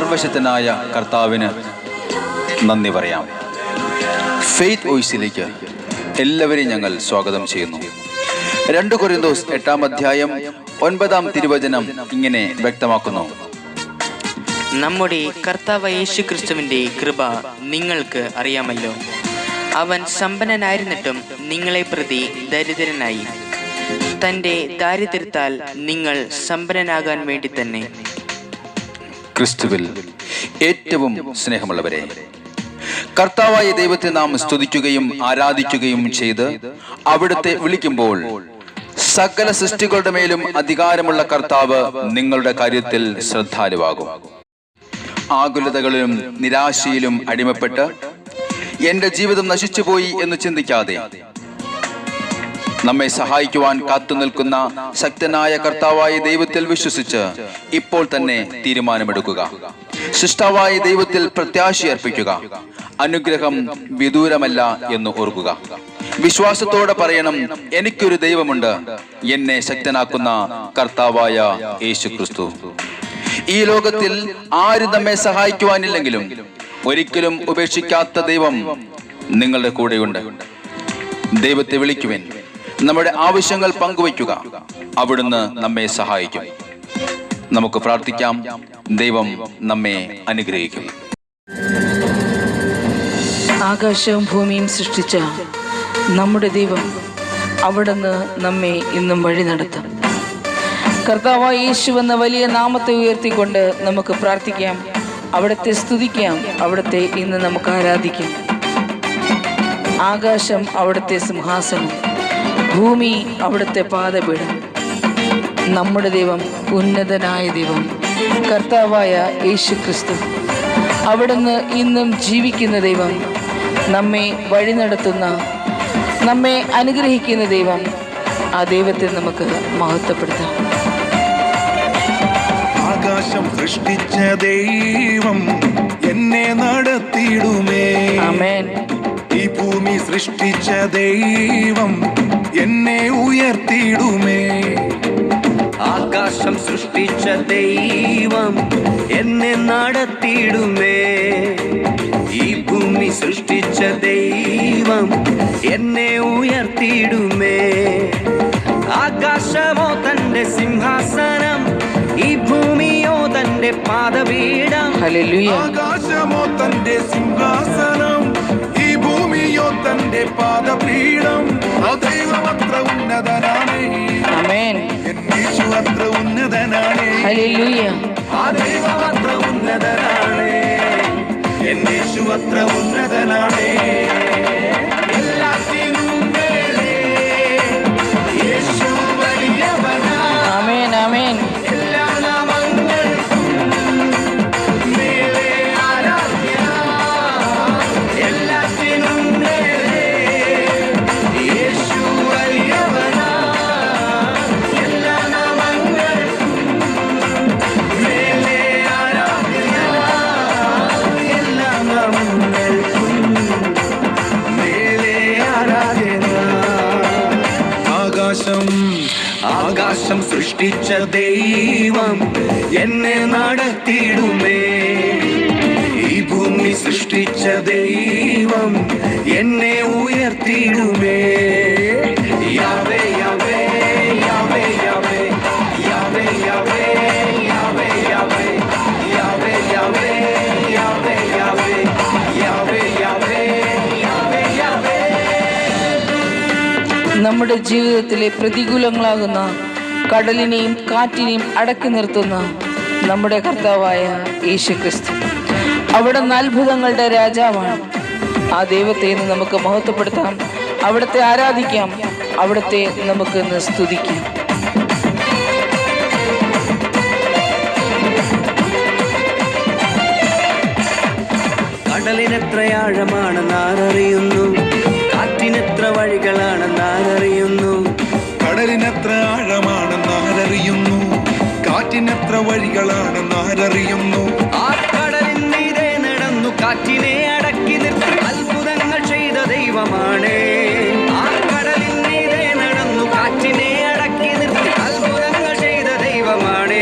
സർവശക്തനായ കർത്താവിന് നന്ദി പറയാം. ഫെയ്ത്ത് വോയിസിലേക്ക് എല്ലാവരെയും ഞങ്ങൾ സ്വാഗതം ചെയ്യുന്നു. 2 കൊരിന്തോസ് 8-ാം അധ്യായം 9-ാം തിരുവചനം ഇങ്ങനെ വ്യക്തമാക്കുന്നു: നമ്മുടെ കർത്താവ് യേശു ക്രിസ്തുവിന്റെ കൃപ നിങ്ങൾക്ക് അറിയാമല്ലോ. അവൻ സമ്പന്നനായിരുന്നിട്ടും നിങ്ങളെ പ്രതി ദരിദ്രനായി, തൻ്റെ ദാരിദ്ര്യത്താൽ നിങ്ങൾ സമ്പന്നനാകാൻ വേണ്ടി തന്നെ. ക്രിസ്തുവിൽ ഏറ്റവും സ്നേഹമുള്ളവരെ, കർത്താവായ ദൈവത്തെ നാം സ്തുതിക്കുകയും ആരാധിക്കുകയും ചെയ്ത് അവിടുത്തെ വിളിക്കുമ്പോൾ സകല സൃഷ്ടികളുടെ മേലും അധികാരമുള്ള കർത്താവ് നിങ്ങളുടെ കാര്യത്തിൽ ശ്രദ്ധാലുവാകും. ആകുലതകളിലും നിരാശയിലും അടിമപ്പെട്ട് എന്റെ ജീവിതം നശിച്ചുപോയി എന്ന് ചിന്തിക്കാതെ നമ്മെ സഹായിക്കുവാൻ കാത്തു നിൽക്കുന്ന ശക്തനായ കർത്താവായ ദൈവത്തിൽ വിശ്വസിച്ച് ഇപ്പോൾ തന്നെ തീരുമാനമെടുക്കുക. സൃഷ്ടാവായ ദൈവത്തിൽ പ്രത്യാശയർപ്പിക്കുക. അനുഗ്രഹം വിദൂരമല്ല എന്ന് ഓർക്കുക. വിശ്വാസത്തോടെ പറയണം: എനിക്കൊരു ദൈവമുണ്ട്, എന്നെ ശക്തനാക്കുന്ന കർത്താവായ യേശു ക്രിസ്തു. ഈ ലോകത്തിൽ ആരും നമ്മെ സഹായിക്കുവാനില്ലെങ്കിലും ഒരിക്കലും ഉപേക്ഷിക്കാത്ത ദൈവം നിങ്ങളുടെ കൂടെയുണ്ട്. ദൈവത്തെ വിളിക്കുവിൻ, നമ്മുടെ ആവശ്യങ്ങൾ പങ്കുവയ്ക്കുക, അവിടുന്ന് നമ്മെ സഹായിക്കും. നമുക്ക് പ്രാർത്ഥിക്കാം. ദൈവം നമ്മെ അനുഗ്രഹിക്കും. ആകാശവും ഭൂമിയും സൃഷ്ടിച്ച നമ്മുടെ ദൈവം അവിടുന്ന് നമ്മെ ഇന്നും വഴി നടത്തും. കർത്താവായ യേശു എന്ന വലിയ നാമത്തെ ഉയർത്തിക്കൊണ്ട് നമുക്ക് പ്രാർത്ഥിക്കാം, അവിടുത്തെ സ്തുതിക്കാം, അവിടുത്തെ ഇന്ന് നമുക്ക് ആരാധിക്കാം. ആകാശം അവിടുത്തെ സിംഹാസനം, ഭൂമി അവിടുത്തെ പാദപീഠം. നമ്മുടെ ദൈവം ഉന്നതനായ ദൈവം, കർത്താവായ യേശു ക്രിസ്തു. അവിടുന്ന് ഇന്നും ജീവിക്കുന്ന ദൈവം, നമ്മെ വഴി നടത്തുന്ന, നമ്മെ അനുഗ്രഹിക്കുന്ന ദൈവം. ആ ദൈവത്തെ നമുക്ക് മഹത്വപ്പെടുത്താം. ആകാശം സൃഷ്ടിച്ച ദൈവം എന്നെ നടത്തിയിടുമേ. ആമേൻ. ഈ ഭൂമി സൃഷ്ടിച്ച ദൈവം എന്നെ ഉയർത്തിയിടുമേ. ആകാശം സൃഷ്ടിച്ച ദൈവം എന്നെ നടത്തിയിടുമേ. ഈ ഭൂമി സൃഷ്ടിച്ച ദൈവം എന്നെ ഉയർത്തിയിടുമേ. ആകാശമോ തന്റെ സിംഹാസനം, ഈ ഭൂമിയോ തന്റെ പാദപീഠം. ഹല്ലേലൂയ. ആകാശമോ തന്റെ സിംഹാസനം, ഈ ഭൂമിയോ തന്റെ പാദപീഠം. ആ ദൈവം അത്ര ഉന്നതനാണ്. ആമേൻ. യേശു അത്ര ഉന്നതനാണ്. ഹല്ലേലൂയ. ആ ദൈവം അത്ര ഉന്നതനാണ്. യേശു അത്ര ഉന്നതനാണ്. എല്ലാത്തിനും മേലെ യേശു വലിയവനാ. ആമേൻ. ആമേൻ. എല്ലാ നാമങ്ങൾക്കും മേലെ ആരാധ്യ. എല്ലാത്തിനും മേലെ യേശു വലിയവനാ. എല്ലാ നാമങ്ങൾക്കും മേലെ ആരാധ്യ. എല്ലാ നാമങ്ങൾക്കും മേലെ ആരാധ്യ. ആകാശം സൃഷ്ടിച്ച ദൈവം എന്നെ നടത്തിയിടുമേ. ഈ ഭൂമി സൃഷ്ടിച്ച ദൈവം എന്നെ ഉയർത്തിയിടുമേ. Yahweh Yahweh Yahweh Yahweh Yahweh Yahweh Yahweh Yahweh Yahweh Yahweh Yahweh Yahweh Yahweh Yahweh Yahweh Yahweh. നമ്മുടെ ജീവിതത്തിലെ പ്രതികൂലങ്ങളാകുന്ന കടലിനെയും കാറ്റിനെയും അടക്കി നിർത്തുന്ന നമ്മുടെ കർത്താവായ യേശു ക്രിസ്തു അവിടുന്ന് അത്ഭുതങ്ങളുടെ രാജാവാണ്. ആ ദൈവത്തെ ഇന്ന് നമുക്ക് മഹത്വപ്പെടുത്താം, അവിടുത്തെ ആരാധിക്കാം, അവിടുത്തെ നമുക്ക് ഇന്ന് സ്തുതിക്കാം. കടലിനെത്ര ആഴമാണെന്ന് ആരറിയുന്നു, കാറ്റിനെത്ര വഴികളാണെന്ന് ആരറിയുന്നു. കടലിനെത്ര ആഴമാണെന്ന് ആരറിയുന്നു, കാറ്റിനെത്ര വഴികളാണെന്ന് ആരറിയുന്നു. ആ കടലിൻ മീതെ നടന്നു കാറ്റിനെ അടക്കി നിർത്തി അത്ഭുതങ്ങൾ ചെയ്ത ദൈവമാണ്. ആ കടലിൻ മീതെ നടന്നു കാറ്റിനെ അടക്കി നിർത്തി അത്ഭുതങ്ങൾ ചെയ്ത ദൈവമാണ്.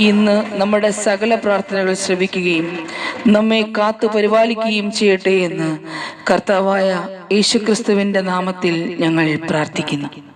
ഇന്ന് നമ്മുടെ സകല പ്രാർത്ഥനകൾ ശ്രവിക്കുകയും നമ്മെ കാത്തു പരിപാലിക്കുകയും ചെയ്യട്ടെ എന്ന് കർത്താവായ യേശുക്രിസ്തുവിന്റെ നാമത്തിൽ ഞങ്ങൾ പ്രാർത്ഥിക്കുന്നു.